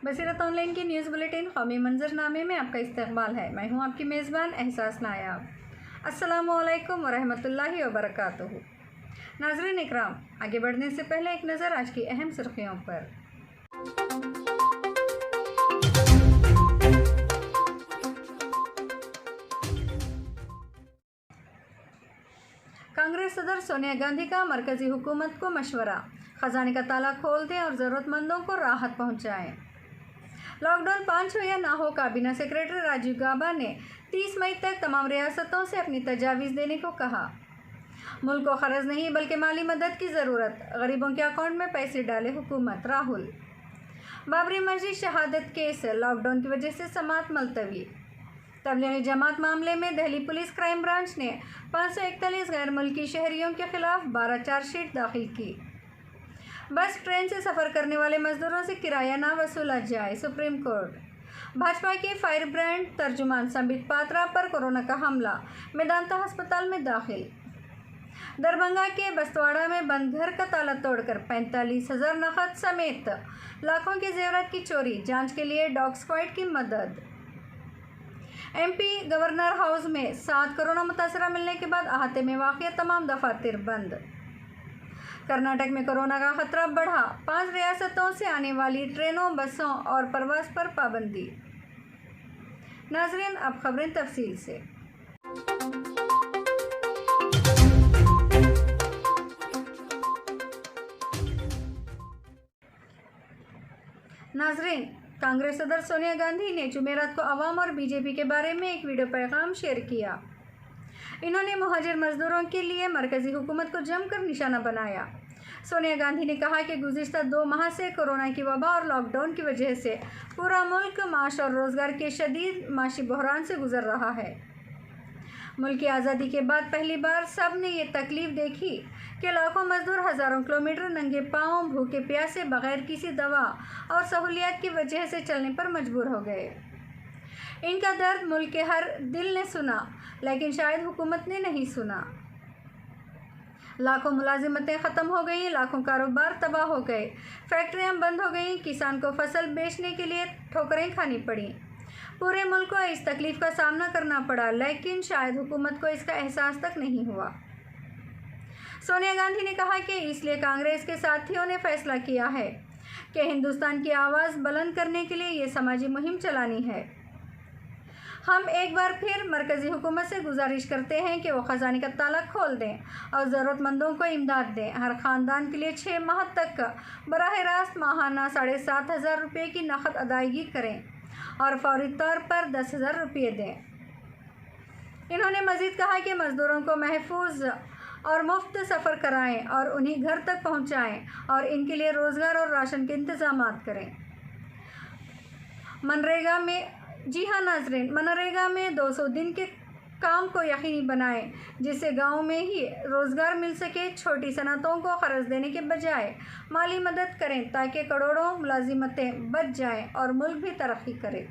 बसीरत online की news bulletin कौमी मंजरनामे में आपका इस्तकबाल है। मैं हूं आपकी मेज़बान एहसास नायाब। अस्सलामु अलैकुम वरहमतुल्लाहि वबरकातुहू। नाज़रीन इकराम, आगे बढ़ने से पहले एक नज़र आज की अहम सुर्खियों पर। कांग्रेस सदर सोनिया गांधी का मरकजी हुकूमत को मशवरा, खजाने का ताला खोल दें और ज़रूरतमंदों को राहत पहुंचाएं। लॉकडाउन 5 हो या ना हो, काबीना सेक्रेटरी राजीव गाबा ने 30 मई तक तमाम रियासतों से अपनी तजावीज़ देने को कहा। मुल्क को क़र्ज़ नहीं बल्कि माली मदद की ज़रूरत, गरीबों के अकाउंट में पैसे डाले हुकूमत। राहुल। बाबरी मस्जिद शहादत केस, लॉकडाउन की वजह से समाअत मुलतवी। तबलीगी जमात मामले में दिल्ली पुलिस क्राइम ब्रांच ने 541 गैर मुल्की शहरियों के खिलाफ 12 चार्जशीट दाखिल की। बस ट्रेन से सफ़र करने वाले मजदूरों से किराया ना वसूला जाए, सुप्रीम कोर्ट। भाजपा के फायर ब्रांड तर्जुमान संबित पात्रा पर कोरोना का हमला, मेदांता अस्पताल में दाखिल। दरभंगा के बस्तवाड़ा में बंद घर का ताला तोड़कर 45,000 नकद समेत लाखों के जेवरात की चोरी, जांच के लिए डॉग स्क्वाड की मदद। एमपी गवर्नर हाउस में 7 कोरोना मुतासरा मिलने के बाद अहाते में वाक़या तमाम दफातर बंद। कर्नाटक में कोरोना का खतरा बढ़ा, 5 रियासतों से आने वाली ट्रेनों, बसों और प्रवास पर पाबंदी। नाज़रीन, अब खबरें तफसील से। नाज़रीन, कांग्रेस सदर सोनिया गांधी ने जुमेरात को अवाम और बीजेपी के बारे में एक वीडियो पैगाम शेयर किया। इन्होंने मुहाजिर मजदूरों के लिए मरकज़ी हुकूमत को जमकर निशाना बनाया। सोनिया गांधी ने कहा कि गुज़िश्ता 2 माह से कोरोना की वबा और लॉकडाउन की वजह से पूरा मुल्क माश और रोज़गार के शदीद माशी बहरान से गुजर रहा है। मुल्क की आज़ादी के बाद पहली बार सब ने ये तकलीफ़ देखी कि लाखों मजदूर हज़ारों किलोमीटर नंगे पाँव, भूखे प्यासे, बग़ैर किसी दवा और सहूलियत की वजह से चलने पर मजबूर हो गए। इनका दर्द मुल्क के हर दिल ने सुना, लेकिन शायद हुकूमत ने नहीं सुना। लाखों मुलाजिमतें ख़त्म हो गई, लाखों कारोबार तबाह हो गए, फैक्ट्रियां बंद हो गईं, किसान को फसल बेचने के लिए ठोकरें खानी पड़ी। पूरे मुल्क को इस तकलीफ़ का सामना करना पड़ा, लेकिन शायद हुकूमत को इसका एहसास तक नहीं हुआ। सोनिया गांधी ने कहा कि इसलिए कांग्रेस के साथियों ने फैसला किया है कि हिंदुस्तान की आवाज़ बुलंद करने के लिए ये समाजी मुहिम चलानी है। हम एक बार फिर मरकज़ी हुकूमत से गुजारिश करते हैं कि वो ख़जाने का ताला खोल दें और ज़रूरतमंदों को इमदाद दें। हर ख़ानदान के लिए 6 माह तक बराह रास्त माहाना 7,500 रुपये की नकद अदायगी करें और फौरी तौर पर 10,000 रुपये दें। इन्होंने मज़ीद कहा कि मज़दूरों को महफूज और मुफ्त सफ़र कराएं और उन्हीं घर तक पहुंचाएं और इनके लिए रोज़गार और राशन के इंतज़ाम करें। मनरेगा में मनरेगा में 200 दिन के काम को यकीनी बनाएं, जिससे गांव में ही रोज़गार मिल सके। छोटी सनतों को क़र्ज़ देने के बजाय माली मदद करें ताकि करोड़ों मुलाजिमतें बच जाएं और मुल्क भी तरक्की करे।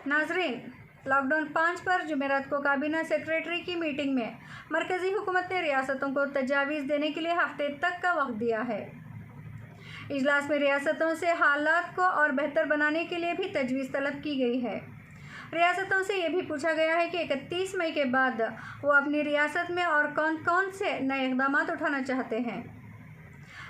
नाज़रीन, लॉकडाउन 5 पर जुमेरात को काबीना सेक्रेटरी की मीटिंग में मरकज़ी हुकूमत ने रियासतों को तजावीज़ देने के लिए हफ्ते तक का वक्त दिया है। इजलास में रियासतों से हालात को और बेहतर बनाने के लिए भी तजवीज़ तलब की गई है। रियासतों से ये भी पूछा गया है कि 31 मई के बाद वो अपनी रियासत में और कौन कौन से नए इक़दाम उठाना चाहते हैं।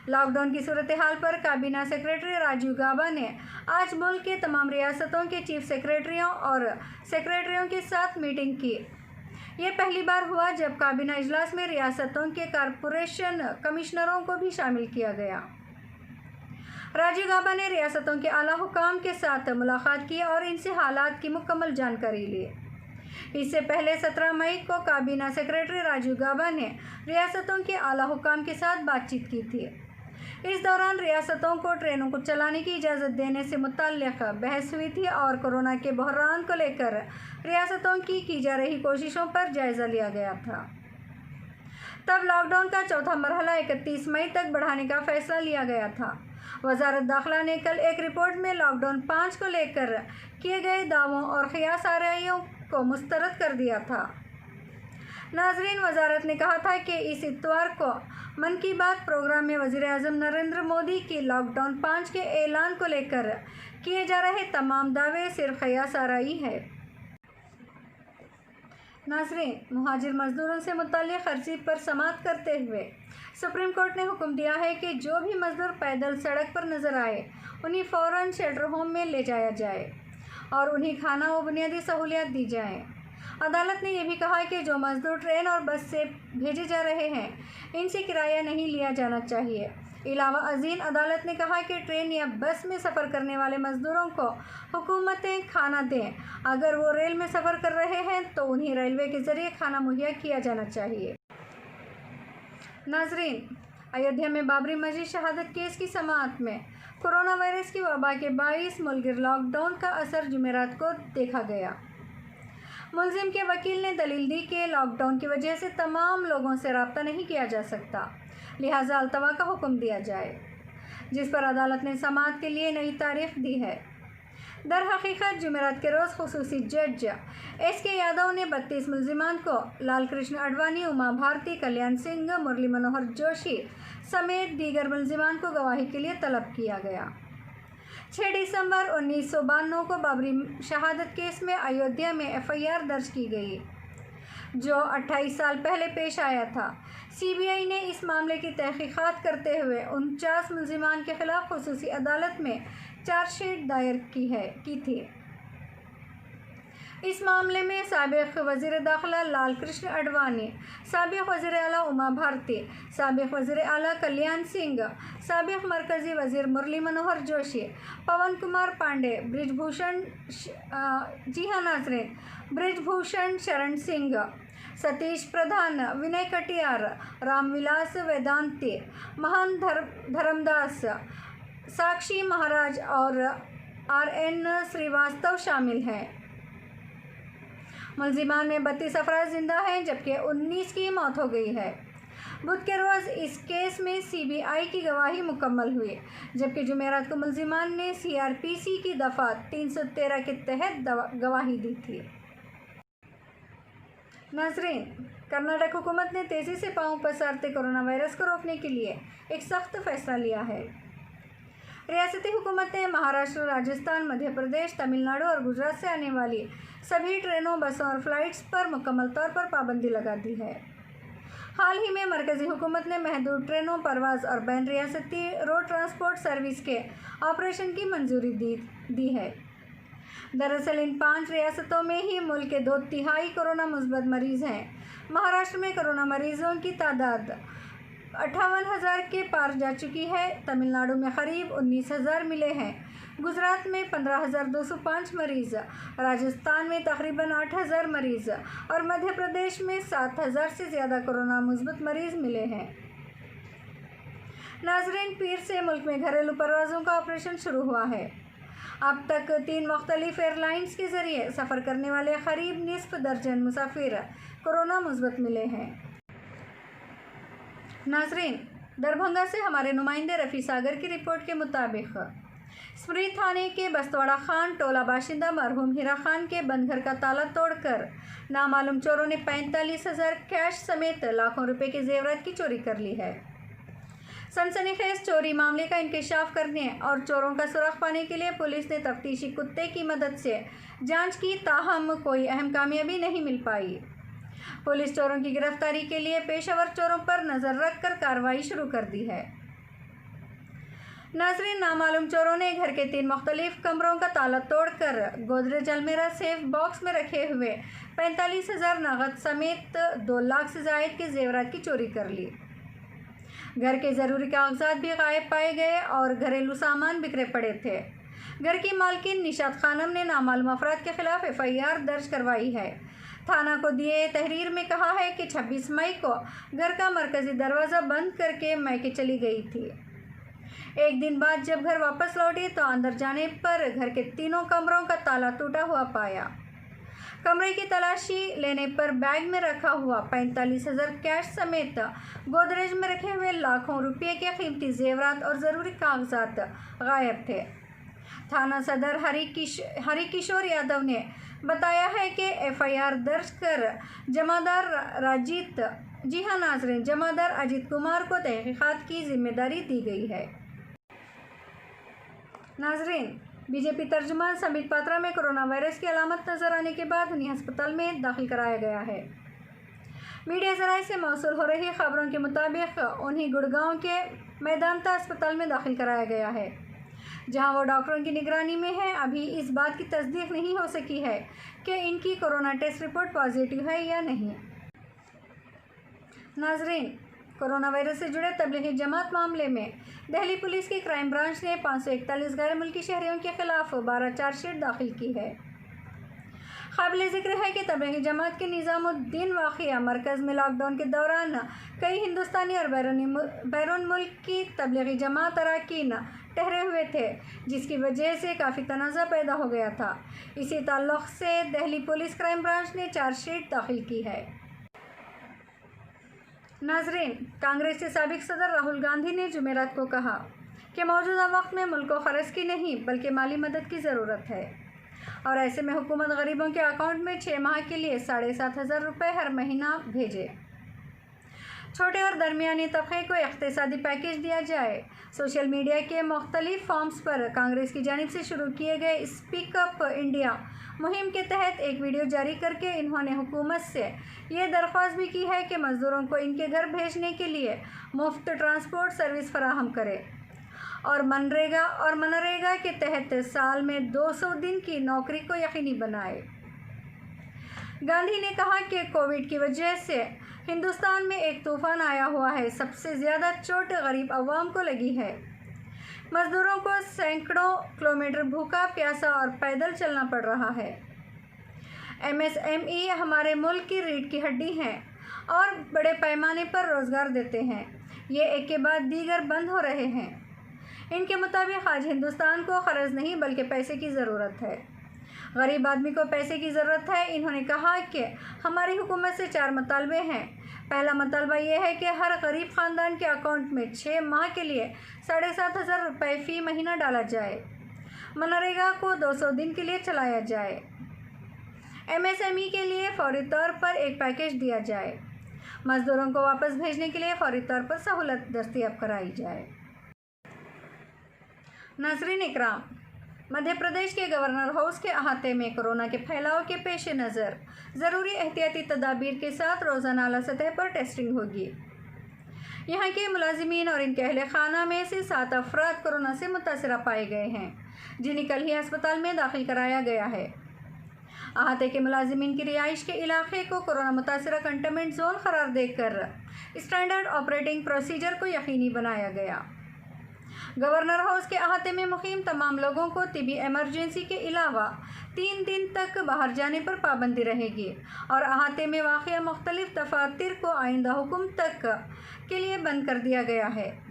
लॉकडाउन की सूरत हाल पर काबीना सेक्रेटरी राजीव गाबा ने आज मुल्क के तमाम रियासतों के चीफ सेक्रेटरियों और सेक्रेटरियों के साथ मीटिंग की। ये पहली बार हुआ जब काबीना इजलास में रियासतों के कॉरपोरेशन कमिश्नरों को भी शामिल किया गया। राजीव गाबा ने रियासतों के आला हुकाम के साथ मुलाकात की और इनसे हालात की मुकम्मल जानकारी ली। इससे पहले 17 मई को काबीना सेक्रेटरी राजीव गाबा ने रियासतों के आला हुकाम के साथ बातचीत की थी। इस दौरान रियासतों को ट्रेनों को चलाने की इजाज़त देने से मुताल्लिक़ बहस हुई थी और कोरोना के बहरान को लेकर रियासतों की जा रही कोशिशों पर जायज़ा लिया गया था। तब लॉकडाउन का चौथा मरहला 31 मई तक बढ़ाने का फ़ैसला लिया गया था। वज़ारत दाखिला ने कल एक रिपोर्ट में लॉकडाउन 5 को लेकर किए गए दावों और क़ियास आराइयों को मुस्तरद कर दिया था। नाज़रीन, वज़ारत ने कहा था कि इस इतवार को मन की बात प्रोग्राम में वज़ीर आज़म नरेंद्र मोदी की लॉकडाउन 5 के ऐलान को लेकर किए जा रहे तमाम दावे सिर्फ क़यास आराई है। नाज़रीन, मुहाजिर मज़दूरों से मुताल्लिक़ अर्ज़ी पर समाअत करते हुए सुप्रीम कोर्ट ने हुक्म दिया है कि जो भी मज़दूर पैदल सड़क पर नज़र आए उन्हें फ़ौरन शेल्टर होम में ले जाया जाए और उन्हें खाना व बुनियादी सहूलियात दी जाएँ। अदालत ने यह भी कहा कि जो मज़दूर ट्रेन और बस से भेजे जा रहे हैं इनसे किराया नहीं लिया जाना चाहिए। इलावा अज़ीन अदालत ने कहा कि ट्रेन या बस में सफ़र करने वाले मज़दूरों को हुकूमतें खाना दें। अगर वो रेल में सफ़र कर रहे हैं तो उन्हें रेलवे के ज़रिए खाना मुहैया किया जाना चाहिए। नाज़रीन, अयोध्या में बाबरी मस्जिद शहादत केस की समाअत में कोरोना वायरस की वबा के बाईस मुलगिर लॉकडाउन का असर जुमेरात को देखा गया। मुलजिम के वकील ने दलील दी कि लॉकडाउन की वजह से तमाम लोगों से रब्ता नहीं किया जा सकता, लिहाजा अल्तवा का हुक्म दिया जाए, जिस पर अदालत ने समाअत के लिए नई तारीख दी है। दर हकीकत जुमेरात के रोज़ खुसूसी जज एस.के. यादव ने 32 मुलजिमान को लाल कृष्ण आडवाणी, उमा भारती, कल्याण सिंह, मुरली मनोहर जोशी समेत दीगर मुलजिमान को गवाही के लिए तलब किया गया। 6 दिसंबर 1992 को बाबरी शहादत केस में अयोध्या में एफआईआर दर्ज की गई, जो 28 साल पहले पेश आया था। सीबीआई ने इस मामले की तहकीकात करते हुए 49 मुलजिमान के खिलाफ खुसूसी अदालत में चार्जशीट दायर की थी। इस मामले में साबिक़ वज़ीर दाखिला लाल कृष्ण आडवाणी, साबिक़ वज़ीर आला उमा भारती, साबिक़ वज़ीर आला कल्याण सिंह, साबिक़ मरकज़ी वज़ीर मुरली मनोहर जोशी, पवन कुमार पांडे, ब्रिजभूषण ब्रिजभूषण शरण सिंह, सतीश प्रधान, विनय कटियार, रामविलास वेदांती, महान धर्मदास, साक्षी महाराज और आर.एन. श्रीवास्तव शामिल हैं। मुलजिमान में 32 अफराद जिंदा हैं जबकि 19 की मौत हो गई है। बुध के रोज़ इस केस में सीबीआई की गवाही मुकम्मल हुई, जबकि जुमेरात को मुलजिमान ने सीआरपीसी की दफ़ा 313 के तहत गवाही दी थी। नाज़रीन, कर्नाटक हुकूमत ने तेज़ी से पांव पसारते कोरोना वायरस को रोकने के लिए एक सख्त फैसला लिया है। रियासती हुकूमत ने महाराष्ट्र, राजस्थान, मध्य प्रदेश, तमिलनाडु और गुजरात से आने वाली सभी ट्रेनों, बसों और फ्लाइट्स पर मुकम्मल तौर पर पाबंदी लगा दी है। हाल ही में मरकज़ी हुकूमत ने महदूद ट्रेनों, परवाज़ और बैन रियासती रोड ट्रांसपोर्ट सर्विस के ऑपरेशन की मंजूरी दी है। दरअसल इन 5 रियासतों में ही मुल्क के 2/3 कोरोना मुस्बत मरीज़ हैं। महाराष्ट्र में कोरोना मरीज़ों की तादाद 58,000 के पार जा चुकी है। तमिलनाडु में करीब 19,000 मिले हैं। गुजरात में 15,205 मरीज़, राजस्थान में तकरीबन 8,000 मरीज़ और मध्य प्रदेश में 7,000 से ज़्यादा कोरोना मुस्बत मरीज़ मिले हैं। नाज़रीन, पीर से मुल्क में घरेलू परवाज़ों का ऑपरेशन शुरू हुआ है। अब तक 3 मुख्तलिफ एयरलाइंस के ज़रिए सफ़र करने वाले करीब निस्फ दर्जन मुसाफिर कोरोना मुस्बत मिले हैं। नाज़रीन, दरभंगा से हमारे नुमाइंदे रफ़ी सागर की रिपोर्ट के मुताबिक स्मृति थाने के बस्तवाड़ा खान टोला बाशिंदा मरहूम हीरा खान के बंद घर का ताला तोड़कर नामालूम चोरों ने 45,000 कैश समेत लाखों रुपए के जेवरात की चोरी कर ली है। सनसनीखेज चोरी मामले का इंकशाफ करने और चोरों का सुराग पाने के लिए पुलिस ने तफ्तीशी कुत्ते की मदद से जांच की, ताहम कोई अहम कामयाबी नहीं मिल पाई। पुलिस चोरों की गिरफ्तारी के लिए पेशेवर चोरों पर नज़र रखकर कार्रवाई शुरू कर दी है। नाज़रीन, नामालूम चोरों ने घर के 3 मुख्तलिफ कमरों का ताला तोड़कर गोदरेज अलमीरा सेफ बॉक्स में रखे हुए 45,000 नगद समेत 2 लाख से ज़ायद के जेवरात की चोरी कर ली। घर के ज़रूरी कागजात भी गायब पाए गए और घरेलू सामान बिखरे पड़े थे। घर की मालकिन निशात खानम ने नामालूम अफराद के खिलाफ एफआईआर दर्ज करवाई है। थाना को दिए तहरीर में कहा है कि 26 मई को घर का मरकज़ी दरवाज़ा बंद करके मैके चली गई थी। एक दिन बाद जब घर वापस लौटी तो अंदर जाने पर घर के 3 कमरों का ताला टूटा हुआ पाया। कमरे की तलाशी लेने पर बैग में रखा हुआ 45,000 कैश समेत गोदरेज में रखे हुए लाखों रुपये के कीमती जेवरात और ज़रूरी कागजात गायब थे। थाना सदर हरिकिशोर यादव ने बताया है कि FIR दर्ज कर जमादार नाजरीन, जमादार अजीत कुमार को तहकीकात की जिम्मेदारी दी गई है। नाजरीन, बीजेपी तर्जुमान संबित पात्रा में कोरोना वायरस की अलामत नजर आने के बाद उन्हें अस्पताल में दाखिल कराया गया है। मीडिया जराये से मौसूल हो रही खबरों के मुताबिक उन्हें गुड़गांव के मैदांता अस्पताल में दाखिल कराया गया है, जहां वो डॉक्टरों की निगरानी में है। अभी इस बात की तस्दीक नहीं हो सकी है कि इनकी कोरोना टेस्ट रिपोर्ट पॉजिटिव है या नहीं। नाजरीन, कोरोना वायरस से जुड़े तबलीगी जमात मामले में दिल्ली पुलिस की क्राइम ब्रांच ने 541 गैर मुल्की शहरियों के खिलाफ 12 चार्जशीट दाखिल की है। काबिल ज़िक्र है कि तबलीगी जमात के निज़ामुद्दीन वाक़िया मरकज़ में लॉकडाउन के दौरान कई हिंदुस्तानी और बैरून मुल्क की तबलीगी जमात अरकान ठहरे हुए थे, जिसकी वजह से काफ़ी तनाज़ा पैदा हो गया था। इसी ताल्लुक़ से दिल्ली पुलिस क्राइम ब्रांच ने चार्जशीट दाखिल की है। नाजरीन, कांग्रेस के साबिक़ सदर राहुल गांधी ने जुमेरात को कहा कि मौजूदा वक्त में मुल्क को ख़र्च की नहीं बल्कि माली मदद की ज़रूरत है, और ऐसे में हुकूमत गरीबों के अकाउंट में 6 माह के लिए 7,500 रुपये हर महीना भेजे। छोटे और दरमियानी तबके को इक़्तिसादी पैकेज दिया जाए। सोशल मीडिया के मुख्तलिफ फॉर्म्स पर कांग्रेस की जानिब से शुरू किए गए स्पीक अप इंडिया मुहिम के तहत एक वीडियो जारी करके इन्होंने हुकूमत से ये दरख्वास्त भी की है कि मज़दूरों को इनके घर भेजने के लिए मुफ्त ट्रांसपोर्ट सर्विस फराहम करे और मनरेगा के तहत साल में 200 दिन की नौकरी को यकीनी बनाए। गांधी ने कहा कि कोविड की वजह से हिंदुस्तान में एक तूफ़ान आया हुआ है। सबसे ज़्यादा चोट गरीब अवाम को लगी है। मज़दूरों को सैकड़ों किलोमीटर भूखा प्यासा और पैदल चलना पड़ रहा है। MSME हमारे मुल्क की रीढ़ की हड्डी हैं और बड़े पैमाने पर रोज़गार देते हैं। ये एक के बाद दीगर बंद हो रहे हैं। इनके मुताबिक आज हिंदुस्तान को क़र्ज़ नहीं बल्कि पैसे की ज़रूरत है। गरीब आदमी को पैसे की ज़रूरत है। इन्होंने कहा कि हमारी हुकूमत से 4 मतलबे हैं। पहला मतलबा ये है कि हर गरीब ख़ानदान के अकाउंट में 6 माह के लिए 7,500 रुपये फ़ी महीना डाला जाए। मनरेगा को 200 दिन के लिए चलाया जाए। MSME के लिए फौरी तौर पर एक पैकेज दिया जाए। मज़दूरों को वापस भेजने के लिए फौरी तौर पर सहूलत दस्तयाब कराई जाए। नाज़रीन इकराम, मध्य प्रदेश के गवर्नर हाउस के अहाते में कोरोना के फैलाव के पेश नज़र ज़रूरी एहतियाती तदाबीर के साथ रोज़ाना आला सतह पर टेस्टिंग होगी। यहाँ के मुलाजिमीन और इनके अहले खाना में से 7 अफराद कोरोना से मुतासरा पाए गए हैं, जिन्हें कल ही अस्पताल में दाखिल कराया गया है। अहाते के मुलाजिमीन की रिहाइश के इलाके को कोरोना मुतासरा कंटेनमेंट जोन करार देकर स्टैंडर्ड ऑपरेटिंग प्रोसीजर को यकीनी बनाया गया। गवर्नर हाउस के अहाते में मुकीम तमाम लोगों को तिबी एमरजेंसी के अलावा 3 दिन तक बाहर जाने पर पाबंदी रहेगी और अहाते में वाक़िया मुख्तलिफ दफातर को आइंदा हुक्म तक के लिए बंद कर दिया गया है।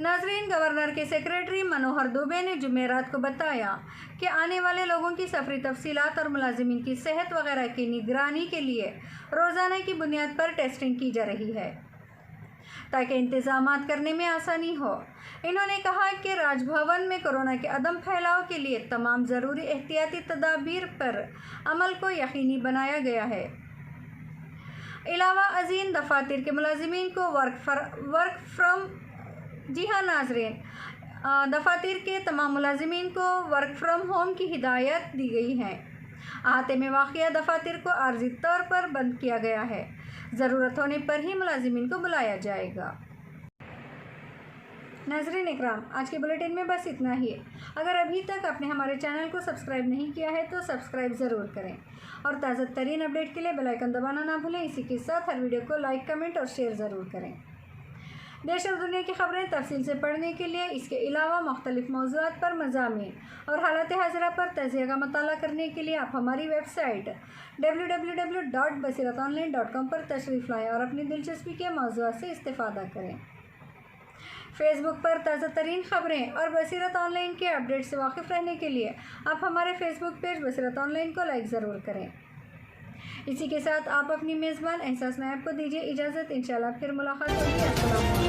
नाजरीन, गवर्नर के सेक्रेटरी मनोहर दुबे ने जुमेरात को बताया कि आने वाले लोगों की सफरी तफसीलात और मुलाजिमीन की सेहत वगैरह की निगरानी के लिए रोज़ाना की बुनियाद पर टेस्टिंग की जा रही है ताकि इंतज़ामात करने में आसानी हो। इन्होंने कहा कि राजभवन में कोरोना के अदम फैलाव के लिए तमाम ज़रूरी एहतियाती तदाबीर पर अमल को यकीनी बनाया गया है। अलावा अजीम दफातर के मुलाजिमीन को वर्क फ्रॉम नाजरीन, दफातर के तमाम मुलाजिमीन को वर्क फ्रॉम होम की हिदायत दी गई है। अहाते में वाक़िया दफातर को आर्जी तौर पर बंद किया गया है। ज़रूरत होने पर ही मुलाजिमीन को बुलाया जाएगा। नाज़रीन इकराम, आज के बुलेटिन में बस इतना ही। अगर अभी तक आपने हमारे चैनल को सब्सक्राइब नहीं किया है तो सब्सक्राइब ज़रूर करें और ताज़ा तरीन अपडेट के लिए बेल आइकन दबाना ना भूलें। इसी के साथ हर वीडियो को लाइक, कमेंट और शेयर ज़रूर करें। देश और दुनिया की खबरें तफसील से पढ़ने के लिए इसके अलावा मुख्तलिफ मौज़ूआत पर मज़ामीन और हालत हाज़िरा पर तज़किया का मुताला करने के लिए आप हमारी वेबसाइट www.basiratonline.com पर तशरीफ़ लाएँ और अपनी दिलचस्पी के मौज़ूआत से इस्तिफ़ादा करें। फेसबुक पर ताज़ा तरीन ख़बरें और बसीरत ऑनलाइन के अपडेट से वाकिफ़ रहने के लिए आप हमारे फेसबुक पेज बसीरत ऑनलाइन को लाइक ज़रूर करें। इसी के साथ आप अपनी मेज़बान एहसास नायब को दीजिए इजाज़त। इंशाअल्लाह फिर मुलाकात होगी। अस्सलाम वालेकुम।